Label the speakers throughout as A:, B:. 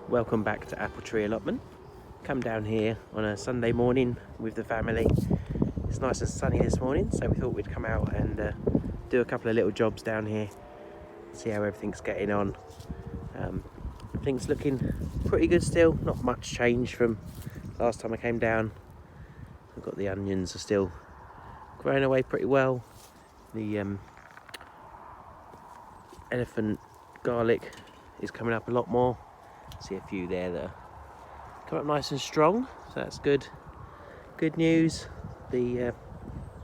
A: Welcome back to Apple Tree Allotment. Come down here on a Sunday morning with the family. It's nice and sunny this morning, so we thought we'd come out and do a couple of little jobs down here, see how everything's getting on. Everything's looking pretty good still, not much change from last time I came down. We've got the onions are still growing away pretty well. The elephant garlic is coming up a lot more. See a few there that are come up nice and strong, so that's good. Good news. The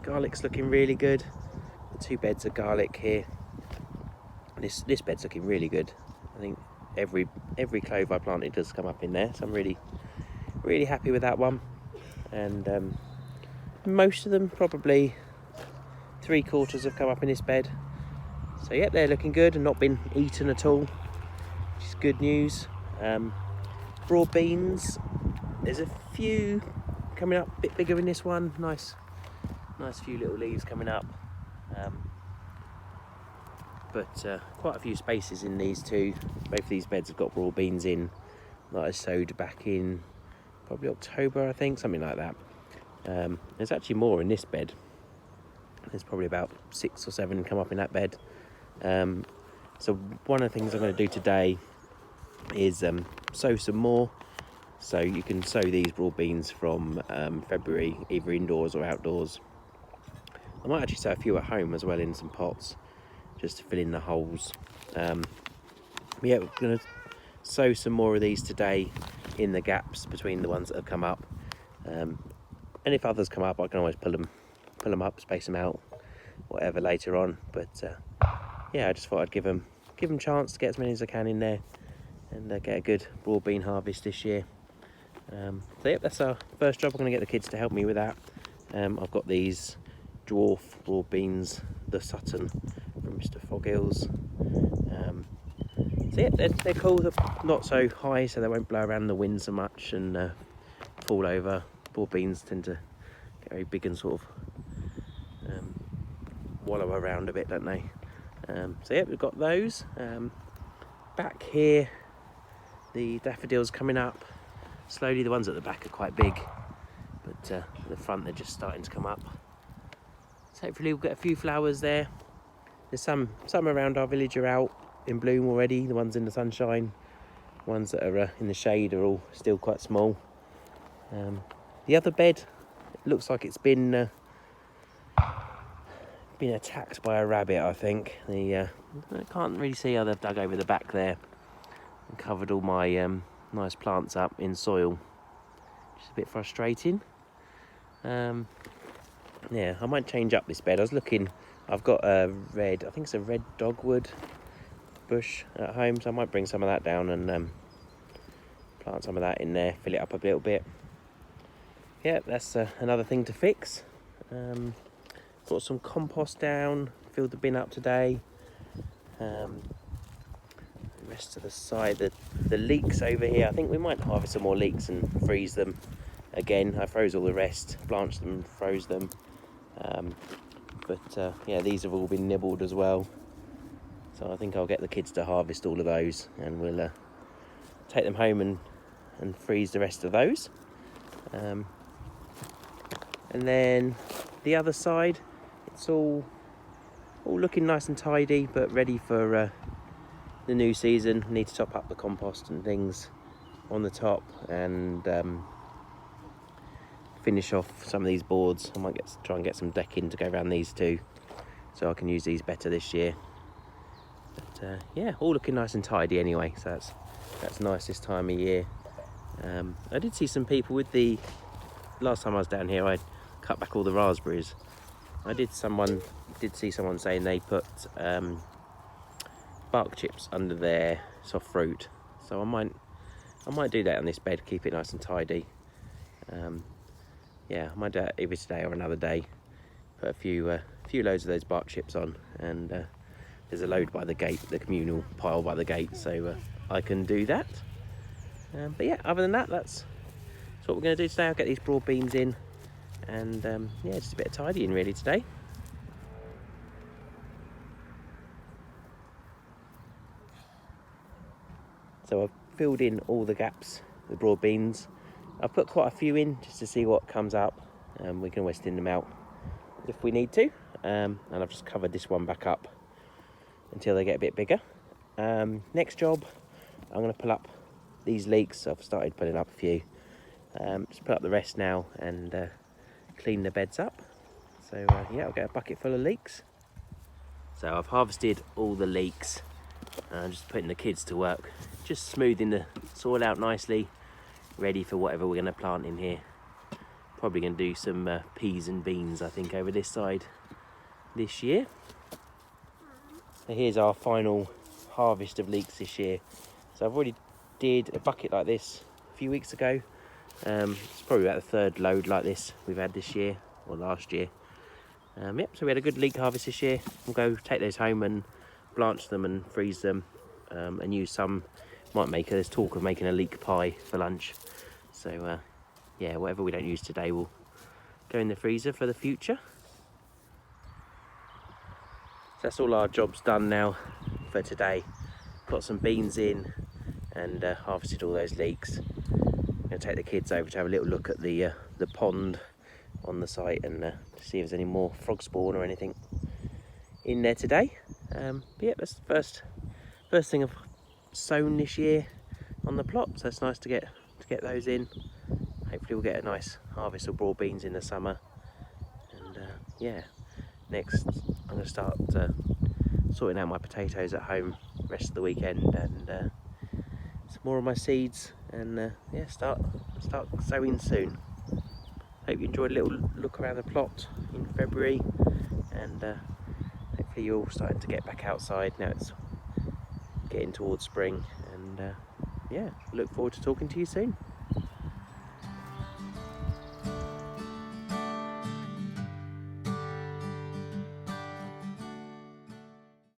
A: garlic's looking really good. The 2 beds of garlic here. This bed's looking really good. I think every clove I planted does come up in there, so I'm really happy with that one. And most of them, probably 3/4 have come up in this bed. So yeah, they're looking good and not been eaten at all, which is good news. Broad beans, there's a few coming up, a bit bigger in this one. Nice few little leaves coming up. But quite a few spaces in these two. Both of these beds have got broad beans in that I sowed back in probably October, I think, something like that. There's actually more in this bed. There's probably about 6 or 7 come up in that bed. So one of the things I'm going to do today is sow some more. So you can sow these broad beans from February, either indoors or outdoors. I might actually sow a few at home as well in some pots, just to fill in the holes. Yeah, we're going to sow some more of these today in the gaps between the ones that have come up. And if others come up, I can always pull them up, space them out, whatever later on. But yeah, I just thought I'd give them a chance to get as many as I can in there and get a good broad bean harvest this year. So yep, that's our first job. I'm going to get the kids to help me with that. I've got these dwarf broad beans, the Sutton from Mr. Foghills. So yeah, they're cool. They're not so high, so they won't blow around in the wind so much and fall over. Broad beans tend to get very big and sort of wallow around a bit, don't they? So yeah, we've got those. Back here, the daffodils coming up slowly. The ones at the back are quite big, but the front they're just starting to come up. So hopefully we'll get a few flowers there. There's some around our village are out in bloom already. The ones in the sunshine, ones that are in the shade are all still quite small. The other bed, it looks like it's been attacked by a rabbit, I think. I can't really see how they've dug over the back there and covered all my nice plants up in soil, which is a bit frustrating. Yeah, I might change up this bed. I was looking, I've got a red, I think it's a red dogwood bush at home, so I might bring some of that down and plant some of that in there, fill it up a little bit. Yeah, that's another thing to fix. Got some compost down, filled the bin up today. The rest of the side, the leeks over here, I think we might harvest some more leeks and freeze them again. I froze all the rest, blanched them, froze them. But yeah, these have all been nibbled as well. So I think I'll get the kids to harvest all of those and we'll take them home and freeze the rest of those. And then the other side, it's all looking nice and tidy, but ready for the new season. Need to top up the compost and things on the top and finish off some of these boards. I might try and get some decking to go around these too, so I can use these better this year. But yeah, all looking nice and tidy anyway, so that's nice this time of year. I did see some people with last time I was down here, I cut back all the raspberries. I did see someone saying they put bark chips under their soft fruit, so I might do that on this bed, keep it nice and tidy. Yeah, I might do that either today or another day. Put a few loads of those bark chips on, and there's a load by the gate, the communal pile by the gate, so I can do that. But yeah, other than that, that's what we're going to do today. I'll get these broad beans in, and yeah, just a bit of tidying really today. So I've filled in all the gaps with broad beans. I've put quite a few in just to see what comes up. We can always thin them out if we need to. And I've just covered this one back up until they get a bit bigger. Next job, I'm going to pull up these leeks. I've started putting up a few. Just put up the rest now and clean the beds up. So yeah, I'll get a bucket full of leeks. So I've harvested all the leeks. I'm just putting the kids to work, just smoothing the soil out nicely, ready for whatever we're going to plant in here. Probably going to do some peas and beans, I think, over this side this year. So here's our final harvest of leeks this year. So I've already did a bucket like this a few weeks ago. It's probably about the third load like this we've had this year, or last year. Yep, so we had a good leek harvest this year. We'll go take those home and blanch them and freeze them, and use some. There's talk of making a leek pie for lunch. So yeah, whatever we don't use today will go in the freezer for the future. So that's all our jobs done now for today. Got some beans in and harvested all those leeks. I'm going to take the kids over to have a little look at the pond on the site and see if there's any more frog spawn or anything in there today. But yeah, that's the first thing I've sown this year on the plot, so it's nice to get those in. Hopefully we'll get a nice harvest of broad beans in the summer. And yeah, next I'm going to start sorting out my potatoes at home rest of the weekend, and some more of my seeds, and yeah, start sowing soon. Hope you enjoyed a little look around the plot in February, and hopefully you're all starting to get back outside now. It's getting towards spring, and yeah, look forward to talking to you soon.